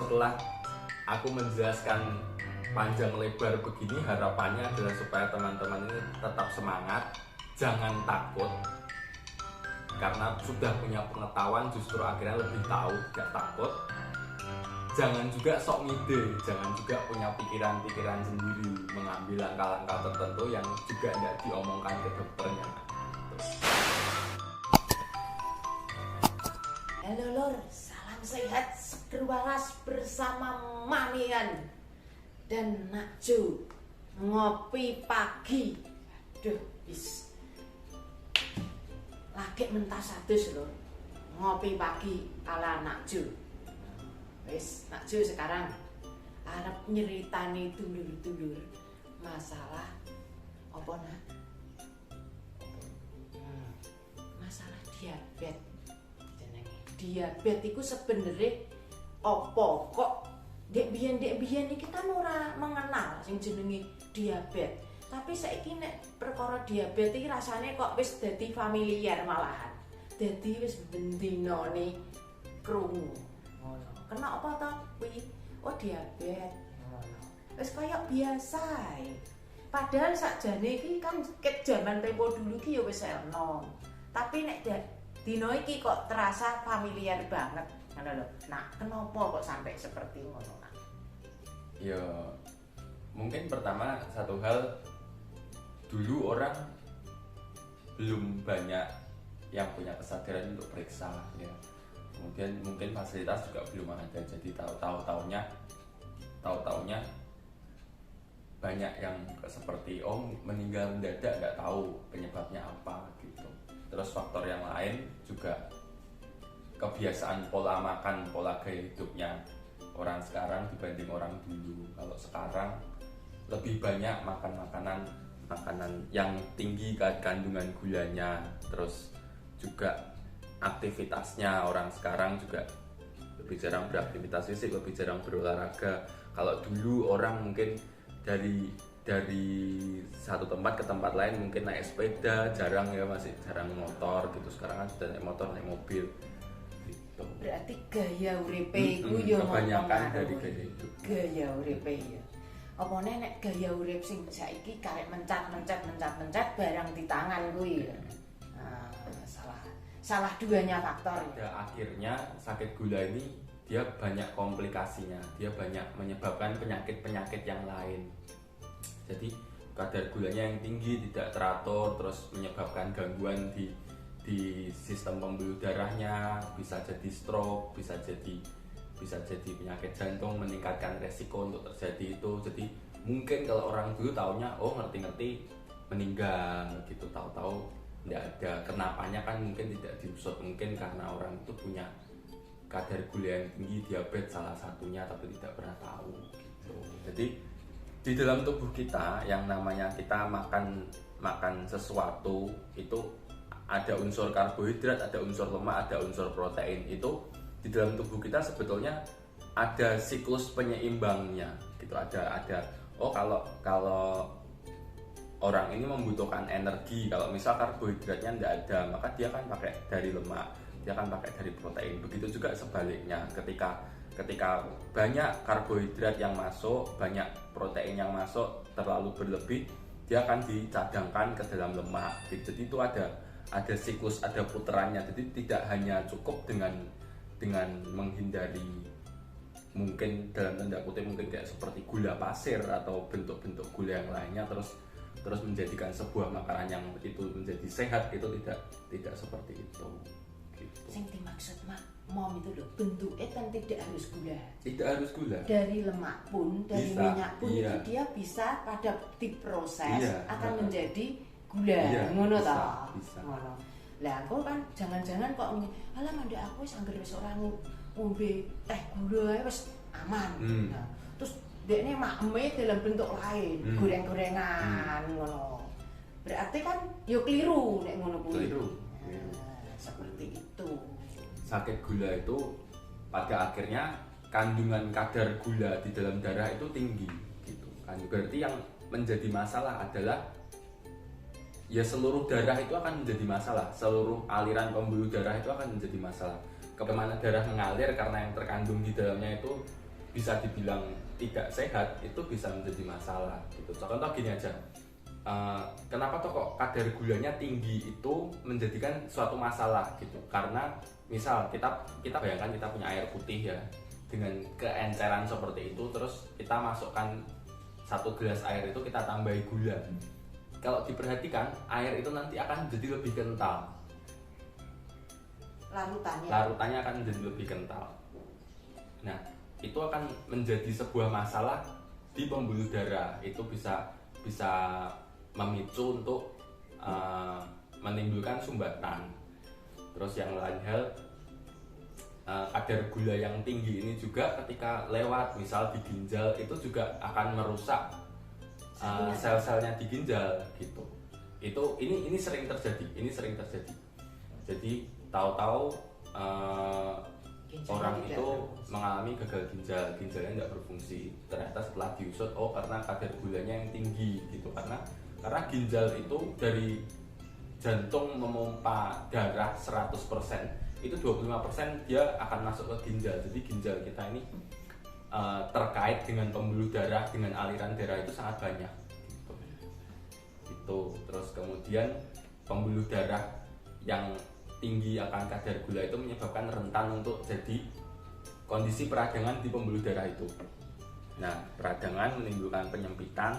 setelah aku menjelaskan panjang lebar begini, harapannya adalah supaya teman-teman ini tetap semangat, jangan takut. Karena sudah punya pengetahuan justru akhirnya lebih tahu, tidak takut. Jangan juga sok ngide, jangan juga punya pikiran-pikiran sendiri, mengambil langkah-langkah tertentu yang juga tidak diomongkan ke dokternya. Halo lor, salam sehat, seger waras bersama Mamian dan Nakjo. Ngopi pagi. Duh, bis lagi mentas adus lho. Ngopi pagi ala Nakjo. Wis, Nakjo sekarang arep nyeritani dulur-dulur masalah apa nak? Masalah diabetes. Diabetes itu sebenarnya apa kok dek biyen iki kan ora mengenal sing jenenge diabetes. Tapi saiki nek perkara diabetes iki rasane kok wis dadi familiar malahan. Dadi wis bendinane krungu. Ngono. Kena apa to kuwi? Oh diabetes. Ngono. Wis kaya biasa ae. Padahal sakjane iki kan ket jaman tempo dulu ki ya wis enom. Tapi nek dino iki kok terasa familiar banget, ngono lho. Nah, kenapa kok sampai seperti ngono, Nak? Ya, mungkin pertama satu hal, dulu orang belum banyak yang punya kesadaran untuk periksa, ya. Kemudian mungkin fasilitas juga belum ada, jadi tahu-taunya banyak yang seperti meninggal mendadak, nggak tahu penyebabnya apa gitu. Terus faktor yang lain juga kebiasaan pola makan, pola gaya hidupnya orang sekarang dibanding orang dulu. Kalau sekarang lebih banyak makan makanan yang tinggi kandungan gulanya. Terus juga aktivitasnya orang sekarang juga lebih jarang beraktivitas fisik, lebih jarang berolahraga. Kalau dulu orang mungkin dari satu tempat ke tempat lain mungkin naik sepeda, jarang ya, masih jarang motor gitu. Sekarang kan sudah naik motor, naik mobil gitu. Berarti gaya uripe iku yo kebanyakan dari gaya hidup. Gaya uripe ya. Apa nek gaya urip sing saiki karek mencet barang di tangan kuwi ya. Nah, salah duanya faktor ya. Akhirnya sakit gula ini dia banyak komplikasinya, dia banyak menyebabkan penyakit yang lain. Jadi kadar gulanya yang tinggi, tidak teratur, terus menyebabkan gangguan di sistem pembuluh darahnya, bisa jadi stroke, bisa jadi penyakit jantung, meningkatkan resiko untuk terjadi itu. Jadi mungkin kalau orang dulu taunya ngerti-ngerti meninggal gitu, tahu-tahu tidak ada. Kenapanya kan mungkin tidak diusut, mungkin karena orang itu punya kadar gula yang tinggi, diabetes salah satunya, tapi tidak pernah tahu gitu. Jadi di dalam tubuh kita yang namanya kita makan sesuatu itu ada unsur karbohidrat, ada unsur lemak, ada unsur protein. Itu di dalam tubuh kita sebetulnya ada siklus penyeimbangnya gitu. Ada kalau orang ini membutuhkan energi, kalau misal karbohidratnya tidak ada, maka dia akan pakai dari lemak, dia akan pakai dari protein. Begitu juga sebaliknya, ketika banyak karbohidrat yang masuk, banyak protein yang masuk terlalu berlebih, dia akan dicadangkan ke dalam lemak. Jadi itu ada siklus, ada putarannya. Jadi tidak hanya cukup dengan menghindari mungkin dalam tanda kutip mungkin kayak seperti gula pasir atau bentuk-bentuk gula yang lainnya terus menjadikan sebuah makanan yang itu menjadi sehat, itu tidak seperti itu. Gitu. Sing dimaksud mom itu loh, bentuknya kan tidak harus gula. Tidak harus gula. Dari lemak pun, dari bisa, minyak pun iya. itu dia bisa pada diproses akan benar. menjadi gula. Ngono ta? Bisa. Ngono. Lah kok kan jangan-jangan kok alah mandek aku wis anggere wis ora ngombe teh gula wis aman. Nah, terus dekne makme dalam bentuk lain, goreng-gorengan ngono. Berarti kan yo keliru nek ngono kuwi. Keliru. Seperti itu. Sakit gula itu pada akhirnya kandungan kadar gula di dalam darah itu tinggi gitu kan. Berarti yang menjadi masalah adalah ya seluruh darah itu akan menjadi masalah, seluruh aliran pembuluh darah itu akan menjadi masalah. Kemana darah mengalir karena yang terkandung di dalamnya itu bisa dibilang tidak sehat itu bisa menjadi masalah gitu. Contoh gini aja, kenapa tuh kok kadar gulanya tinggi itu menjadikan suatu masalah gitu? Karena misal kita bayangkan kita punya air putih ya dengan keenceran seperti itu, terus kita masukkan 1 gelas air itu kita tambahi gula. Kalau diperhatikan air itu nanti akan jadi lebih kental. Larutannya akan menjadi lebih kental. Nah, itu akan menjadi sebuah masalah di pembuluh darah. Itu bisa memicu untuk menimbulkan sumbatan. Terus yang lain hal, kadar gula yang tinggi ini juga ketika lewat misal di ginjal itu juga akan merusak sel-selnya di ginjal gitu. Ini sering terjadi. Jadi tahu-tahu orang itu mengalami gagal ginjalnya tidak berfungsi. Ternyata setelah diusut, karena kadar gulanya yang tinggi gitu. Karena ginjal itu dari jantung memompa darah 100%, itu 25% dia akan masuk ke ginjal. Jadi ginjal kita ini terkait dengan pembuluh darah, dengan aliran darah itu sangat banyak gitu. Terus kemudian pembuluh darah yang tinggi akan kadar gula itu menyebabkan rentan untuk jadi kondisi peradangan di pembuluh darah itu. Nah, peradangan menimbulkan penyempitan.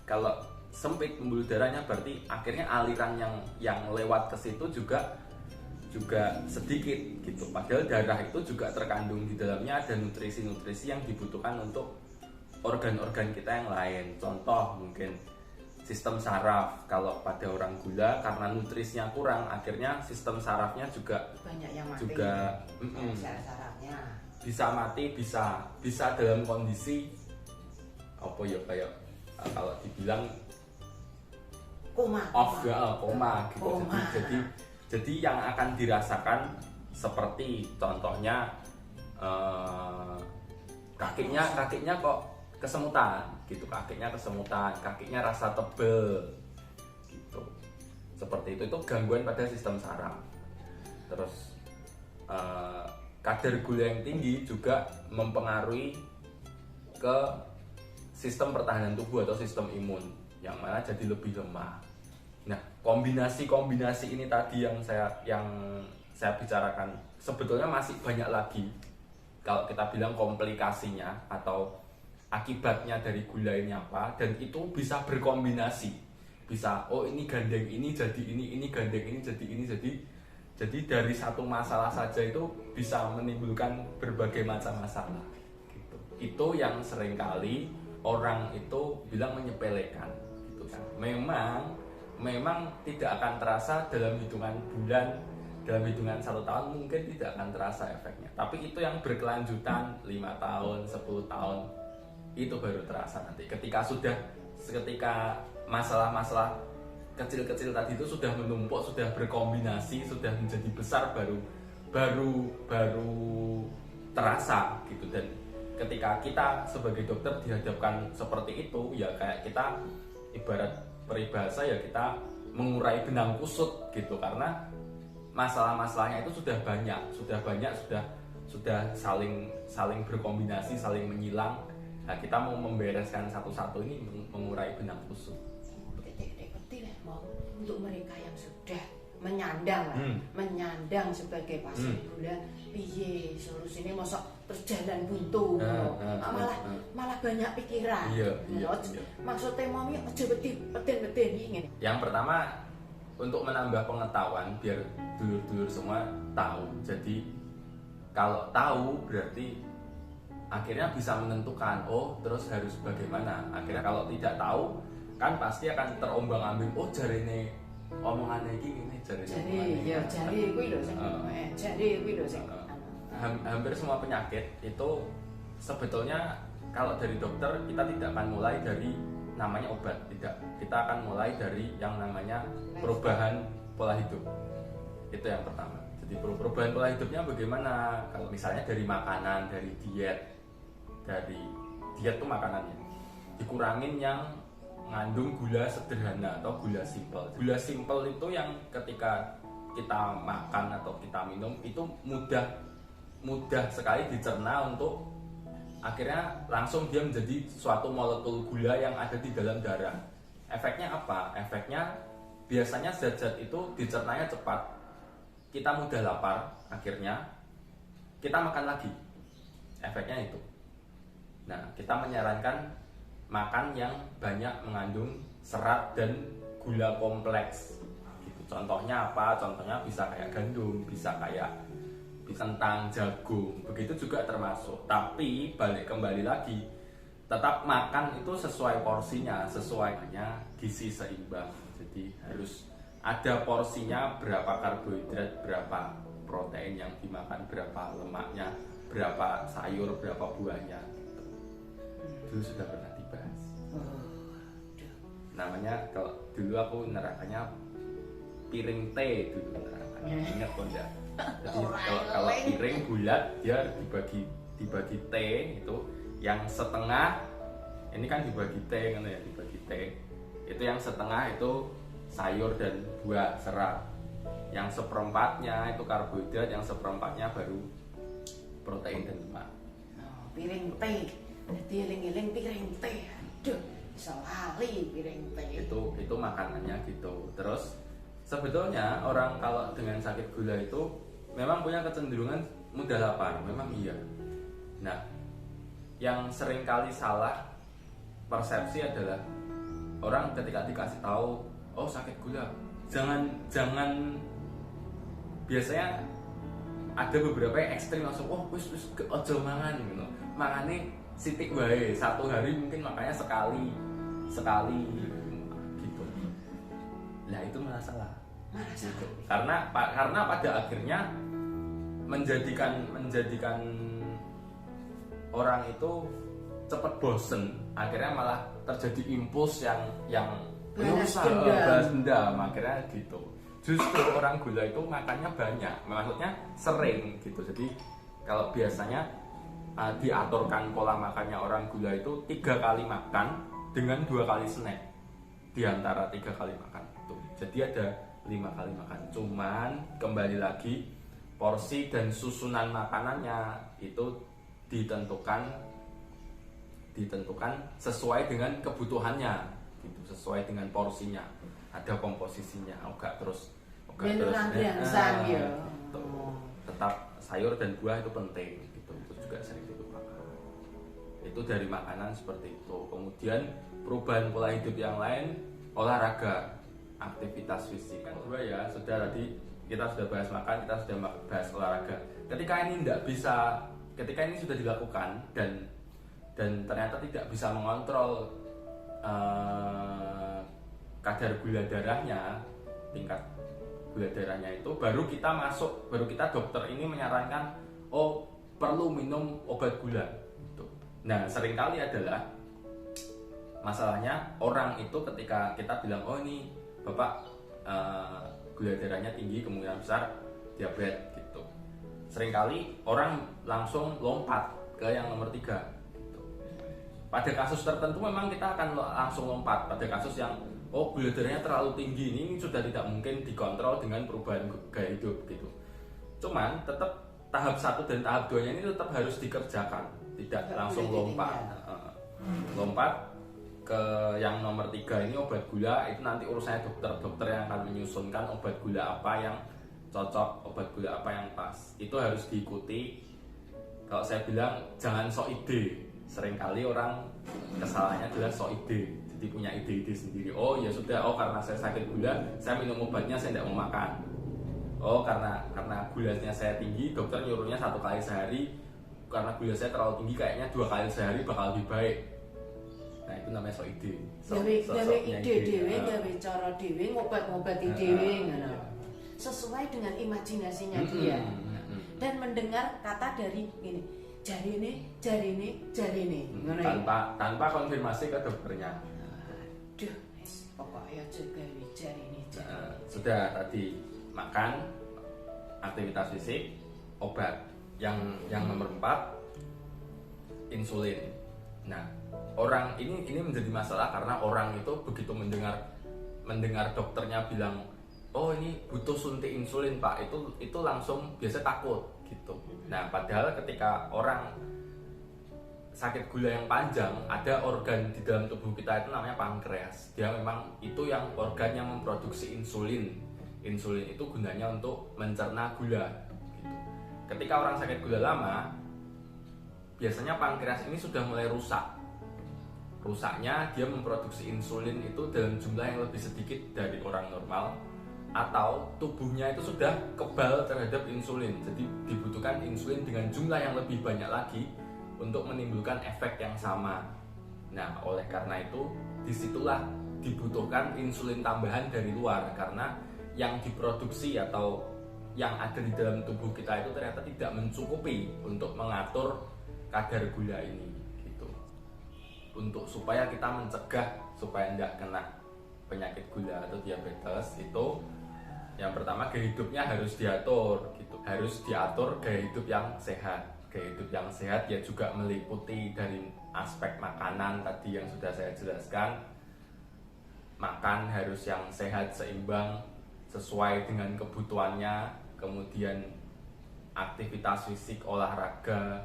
Kalau sempit pembuluh darahnya berarti akhirnya aliran yang lewat ke situ juga sedikit gitu. Padahal darah itu juga terkandung di dalamnya ada nutrisi-nutrisi yang dibutuhkan untuk organ-organ kita yang lain. Contoh mungkin sistem saraf. Kalau pada orang gula karena nutrisinya kurang, akhirnya sistem sarafnya juga banyak yang mati. Sarafnya bisa mati, bisa dalam kondisi apa ya, kayak kalau dibilang koma gitu. Jadi yang akan dirasakan seperti contohnya kakinya kok kesemutan gitu, kakinya rasa tebel gitu. Seperti itu gangguan pada sistem saraf. Terus kadar gula yang tinggi juga mempengaruhi ke sistem pertahanan tubuh atau sistem imun, yang mana jadi lebih lemah. Nah, kombinasi ini tadi yang saya bicarakan sebetulnya masih banyak lagi. Kalau kita bilang komplikasinya atau akibatnya dari gula ini apa, dan itu bisa berkombinasi. Bisa ini gandeng ini jadi ini gandeng ini jadi ini, jadi dari satu masalah saja itu bisa menimbulkan berbagai macam masalah gitu. Itu yang seringkali orang itu bilang menyepelekan gitu kan. Memang tidak akan terasa dalam hitungan bulan, dalam hitungan 1 tahun mungkin tidak akan terasa efeknya. Tapi itu yang berkelanjutan 5 tahun, 10 tahun itu baru terasa nanti. Ketika masalah-masalah kecil-kecil tadi itu sudah menumpuk, sudah berkombinasi, sudah menjadi besar, baru terasa gitu. Dan ketika kita sebagai dokter dihadapkan seperti itu, ya kayak kita ibarat peribahasa ya kita mengurai benang kusut gitu, karena masalah-masalahnya itu sudah banyak, sudah saling berkombinasi, saling menyilang. Nah, kita mau membereskan satu-satu ini, mengurai benang kusut. Untuk mereka yang sudah menyandang sebagai pasien gula, piye solusinya, mosok terjalan buntu, malah banyak pikiran. Iya. Maksudnya mami aja beten ingin. Yang pertama, untuk menambah pengetahuan biar dulur-dulur semua tahu. Jadi kalau tahu berarti akhirnya bisa menentukan terus harus bagaimana. Akhirnya kalau tidak tahu kan pasti akan terombang-ambing. Jarine omongannya ini jari kuwi lho sing hampir semua penyakit itu sebetulnya kalau dari dokter kita tidak akan mulai dari namanya obat, tidak. Kita akan mulai dari yang namanya perubahan pola hidup. Itu yang pertama. Jadi perubahan pola hidupnya bagaimana? Kalau misalnya dari makanan, dari diet tuh makanannya dikurangin yang mengandung gula sederhana atau gula simpel. Gula simpel itu yang ketika kita makan atau kita minum itu mudah sekali dicerna untuk akhirnya langsung dia menjadi suatu molekul gula yang ada di dalam darah. Efeknya apa? Efeknya biasanya zat-zat itu dicernanya cepat, kita mudah lapar, akhirnya kita makan lagi. Efeknya itu. Nah, kita menyarankan makan yang banyak mengandung serat dan gula kompleks. Gitu. Contohnya apa? Contohnya bisa kayak gandum, bisa kayak kentang, jagung, begitu juga termasuk. Tapi balik kembali lagi, tetap makan itu sesuai porsinya, sesuainya gizi seimbang. Jadi harus ada porsinya, berapa karbohidrat, berapa protein yang dimakan, berapa lemaknya, berapa sayur, berapa buahnya. Dulu sudah pernah dibahas. Namanya kalau dulu aku nerakanya piring teh dulu nerakanya. Ingat kok enggak? Jadi kalau piring bulat dia dibagi teh itu yang setengah, ini kan dibagi teh kan ya, dibagi teh. Itu yang setengah itu sayur dan buah serat. Yang seperempatnya itu karbohidrat, yang seperempatnya baru protein dan lemak. Piring teh. Jadi eling-eling piring teh. Aduh, bisa lali piring teh. Itu makanannya gitu. Terus sebetulnya orang kalau dengan sakit gula itu memang punya kecenderungan mudah lapar, memang iya. Nah, yang sering kali salah persepsi adalah orang ketika dikasih tahu, oh sakit gula, jangan biasanya ada beberapa yang ekstrim langsung, oh wis ojo mangan gitu. Mangane sithik wae, satu hari mungkin makanya sekali gitu. Nah, itu malah salah. Gitu. Karena pada akhirnya menjadikan orang itu cepat bosen, akhirnya malah terjadi impuls yang balas dendam, akhirnya gitu. Justru orang gula itu makannya banyak, maksudnya sering gitu. Jadi kalau biasanya diaturkan pola makannya orang gula itu 3 kali makan dengan 2 kali snack di antara 3 kali makan itu. Jadi ada 5 kali makan. Cuman kembali lagi porsi dan susunan makanannya itu ditentukan sesuai dengan kebutuhannya gitu, sesuai dengan porsinya. Ada komposisinya, terus ya. Tetap sayur dan buah itu penting gitu. Itu juga sering dilupakan. Itu dari makanan seperti itu. Kemudian perubahan pola hidup yang lain, olahraga, aktivitas fisik. Kan dua ya, sudah tadi kita sudah bahas makan, kita sudah bahas olahraga. Ketika ini sudah dilakukan dan ternyata tidak bisa mengontrol kadar gula darahnya, tingkat gula darahnya itu, baru kita dokter ini menyarankan, oh perlu minum obat gula gitu. Nah, seringkali adalah masalahnya orang itu ketika kita bilang, oh ini bapak gula darahnya tinggi, kemungkinan besar diabetes gitu. Seringkali orang langsung lompat ke yang nomor 3 gitu. Pada kasus tertentu memang kita akan langsung lompat pada kasus yang oh gula darahnya terlalu tinggi, ini sudah tidak mungkin dikontrol dengan perubahan gaya hidup gitu. Cuman tetap tahap 1 dan tahap 2-nya ini tetap harus dikerjakan, tidak langsung lompat. Lompat ke yang nomor 3 ini obat gula, itu nanti urusannya dokter yang akan menyusunkan obat gula apa yang cocok, obat gula apa yang pas. Itu harus diikuti. Kalau saya bilang jangan sok ide. Seringkali orang kesalahannya adalah sok ide. Jadi punya ide-ide sendiri. Oh ya sudah, oh karena saya sakit gula, saya minum obatnya, saya tidak mau makan. Oh karena gulanya saya tinggi, dokter nyuruhnya 1 kali sehari. Karena gula saya terlalu tinggi, kayaknya 2 kali sehari bakal lebih baik. Nah itu namanya sok ide. Gawe ide dhewe, gawe cara dhewe, ngobat-ngobati dhewe ngono. Sesuai dengan imajinasinya dia. Dan mendengar kata dari gini, jarine ngono ya. Tanpa konfirmasi ke dokternya. Aduh, pokoknya juga jarine. Sudah tadi makan, aktivitas fisik, obat. Yang nomor 4 insulin. Nah, orang ini menjadi masalah karena orang itu begitu mendengar dokternya bilang, oh ini butuh suntik insulin pak, itu langsung biasa takut gitu. Nah padahal ketika orang sakit gula yang panjang, ada organ di dalam tubuh kita itu namanya pankreas. Dia memang itu yang organ yang memproduksi insulin. Insulin itu gunanya untuk mencerna gula. Gitu. Ketika orang sakit gula lama, biasanya pankreas ini sudah mulai rusak. Rusaknya dia memproduksi insulin itu dalam jumlah yang lebih sedikit dari orang normal, atau tubuhnya itu sudah kebal terhadap insulin. Jadi dibutuhkan insulin dengan jumlah yang lebih banyak lagi untuk menimbulkan efek yang sama. Nah, oleh karena itu disitulah dibutuhkan insulin tambahan dari luar, karena yang diproduksi atau yang ada di dalam tubuh kita itu ternyata tidak mencukupi untuk mengatur kadar gula ini gitu. Untuk supaya kita mencegah supaya tidak kena penyakit gula atau diabetes, itu yang pertama gaya hidupnya harus diatur gitu. Harus diatur gaya hidup yang sehat. Gaya hidup yang sehat ya juga meliputi dari aspek makanan tadi yang sudah saya jelaskan. Makan harus yang sehat, seimbang, sesuai dengan kebutuhannya. Kemudian aktivitas fisik, olahraga.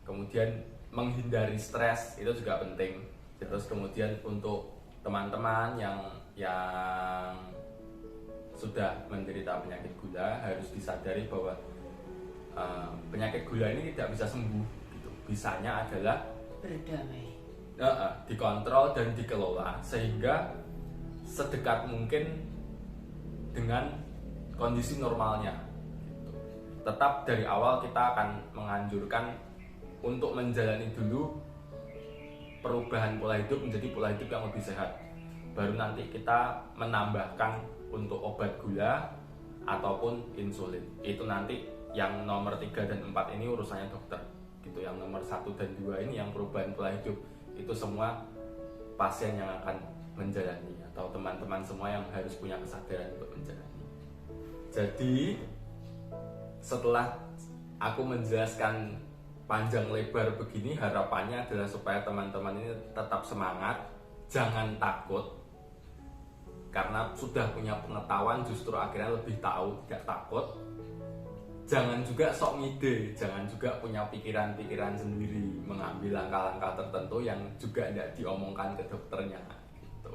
Kemudian menghindari stres, itu juga penting. Terus kemudian untuk teman-teman yang sudah menderita penyakit gula, harus disadari bahwa penyakit gula ini tidak bisa sembuh gitu. Bisanya adalah berdamai, dikontrol dan dikelola sehingga sedekat mungkin dengan kondisi normalnya gitu. Tetap dari awal kita akan menganjurkan untuk menjalani dulu perubahan pola hidup menjadi pola hidup yang lebih sehat, baru nanti kita menambahkan untuk obat gula ataupun insulin. Itu nanti yang nomor 3 dan 4 ini urusannya dokter gitu. Yang nomor 1 dan 2 ini yang perubahan pola hidup, itu semua pasien yang akan menjalani, atau teman-teman semua yang harus punya kesadaran untuk menjalani. Jadi setelah aku menjelaskan panjang lebar begini, harapannya adalah supaya teman-teman ini tetap semangat, jangan takut, karena sudah punya pengetahuan justru akhirnya lebih tahu, tidak takut. Jangan juga sok ngide, jangan juga punya pikiran-pikiran sendiri, mengambil langkah-langkah tertentu yang juga tidak diomongkan ke dokternya gitu.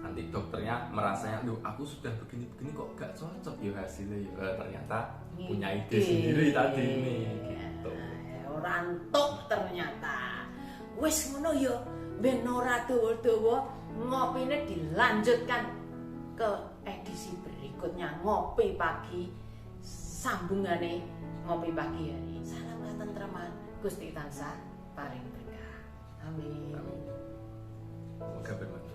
Nanti dokternya merasanya, "Duh, aku sudah begini-begini kok gak cocok ya hasilnya ya." Ternyata punya ide sendiri tadi ini gitu. Ora entuk ternyata. Wis ngono ya, ben ora dawa-dawa, ngopine dilanjutkan ke edisi berikutnya Ngopi Pagi. Sambungane Ngopi Pagi hari. Salam katentreman, Gusti tansah paring berkah. Amin. Semoga bermanfaat.